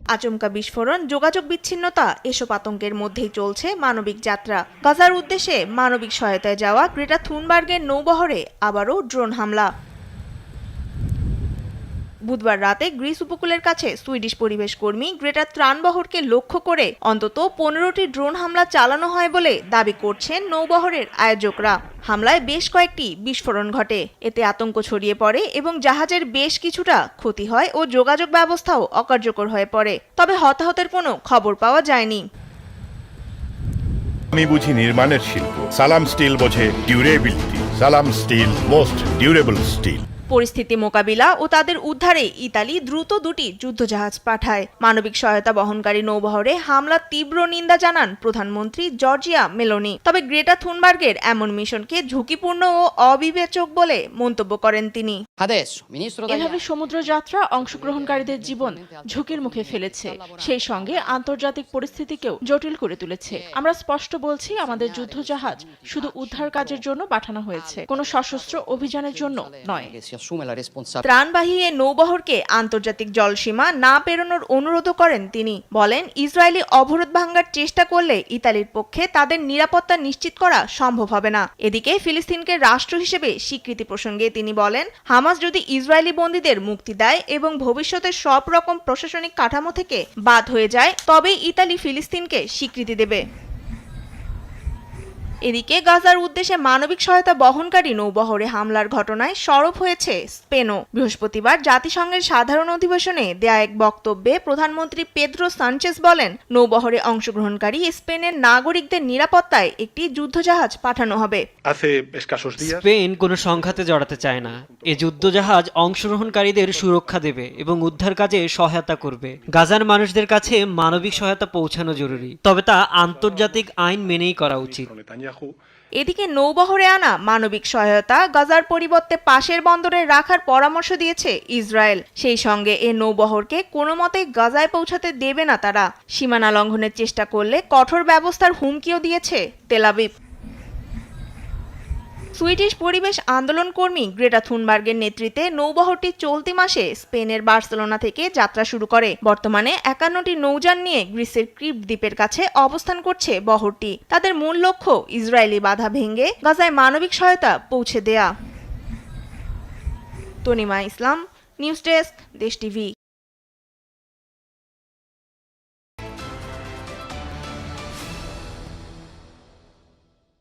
আচমকা বিস্ফোরণ, যোগাযোগ বিচ্ছিন্নতা, এসব আতঙ্কের মধ্যেই চলছে মানবিক যাত্রা। গাজার উদ্দেশ্যে মানবিক সহায়তায় যাওয়া গ্রেটা থুনবার্গের নৌবহরে আবারও ড্রোন হামলা। বুধবার রাতে গ্রিস উপকূলের কাছে সুইডিশ পরিবেশ কর্মী গ্রেটা ত্রাণবহরকে লক্ষ্য করে অন্তত 15টি ড্রোন হামলা চালানো হয় বলে দাবি করছেন নৌবহরের আয়োজকরা। হামলায় বেশ কয়েকটি বিস্ফোরণ ঘটে, এতে আতঙ্ক ছড়িয়ে পড়ে এবং জাহাজের বেশ কিছুটা ক্ষতি হয় ও যোগাযোগ ব্যবস্থাও অকার্যকর হয়ে পড়ে। তবে হতাহতের কোনো খবর পাওয়া যায়নি। আমি বুঝি নির্মাণের শিল্প, সালাম স্টিল বোঝে ডিউরেবিলিটি। সালাম স্টিল, মোস্ট ডিউরেবল স্টিল। পরিস্থিতি মোকাবিলা ও তাদের উদ্ধারে ইতালি দ্রুত দুটি যুদ্ধজাহাজ পাঠায়। মানবিক সহায়তা বহনকারী নৌবহরে হামলার তীব্র নিন্দা জানান প্রধানমন্ত্রী জর্জিয়া মেলোনি। তবে গ্রেটা থুনবার্গের এমন মিশনকে ঝুঁকিপূর্ণ ও অবিবেচক বলে মন্তব্য করেন তিনি। এভাবে সমুদ্রযাত্রা অংশগ্রহণকারীদের জীবন ঝুঁকির মুখে ফেলেছে, সেই সঙ্গে আন্তর্জাতিক পরিস্থিতিকেও জটিল করে তুলেছে। আমরা স্পষ্ট বলছি, আমাদের যুদ্ধজাহাজ শুধু উদ্ধার কাজের জন্য পাঠানো হয়েছে, কোনো সশস্ত্র অভিযানের জন্য নয়। ত্রাণবাহী এ নৌবহরকে আন্তর্জাতিক জলসীমা না পেরোনোর অনুরোধও করেন তিনি। বলেন, ইসরায়েলি অবরোধ ভাঙার চেষ্টা করলে ইতালির পক্ষে তাদের নিরাপত্তা নিশ্চিত করা সম্ভব হবে না। এদিকে ফিলিস্তিনকে রাষ্ট্র হিসেবে স্বীকৃতি প্রসঙ্গে তিনি বলেন, হামাস যদি ইসরায়েলি বন্দীদের মুক্তি দেয় এবং ভবিষ্যতে সব রকম প্রশাসনিক কাঠামো থেকে বাদ হয়ে যায়, তবেই ইতালি ফিলিস্তিনকে স্বীকৃতি দেবে। এদিকে গাজার উদ্দেশ্যে মানবিক সহায়তা বহনকারী নৌবহরে হামলার ঘটনায় সরব হয়েছে স্পেনও। বৃহস্পতিবার জাতিসংঘের সাধারণ অধিবেশনে দেয়া এক বক্তব্যে প্রধানমন্ত্রী পেদ্রো সানচেজ বলেন, নৌবহরে অংশগ্রহণকারী স্পেনের নাগরিকদের নিরাপত্তায় একটি যুদ্ধজাহাজ পাঠানো হবে। স্পেন কোনো সংঘাতে জড়াতে চায় না। এ যুদ্ধজাহাজ অংশগ্রহণকারীদের সুরক্ষা দেবে এবং উদ্ধার কাজে সহায়তা করবে। গাজার মানুষদের কাছে মানবিক সহায়তা পৌঁছানো জরুরি, তবে তা আন্তর্জাতিক আইন মেনেই করা উচিত। এদিকে নৌবহরে আনা মানবিক সহায়তা গাজার পরিবর্তে পাশের বন্দরে রাখার পরামর্শ দিয়েছে ইসরায়েল। সেই সঙ্গে এ নৌবহরকে কোনো মতেই গাজায় পৌঁছাতে দেবে না তারা। সীমানা লঙ্ঘনের চেষ্টা করলে কঠোর ব্যবস্থার হুমকিও দিয়েছে তেল আবিব। সুইডিশ পরিবেশ আন্দোলন কর্মী গ্রেটা থুনবার্গের নেতৃত্বে নৌবহরটি চলতি মাসে স্পেনের বার্সেলোনা থেকে যাত্রা শুরু করে। বর্তমানে 51টি নৌযান নিয়ে গ্রিসের ক্রিপ্ট দ্বীপের কাছে অবস্থান করছে বহরটি। তাদের মূল লক্ষ্য ইসরায়েলি বাধা ভেঙে গাজায় মানবিক সহায়তা পৌঁছে দেয়া। তনিমা ইসলাম, নিউজ ডেস্ক, দেশ টিভি।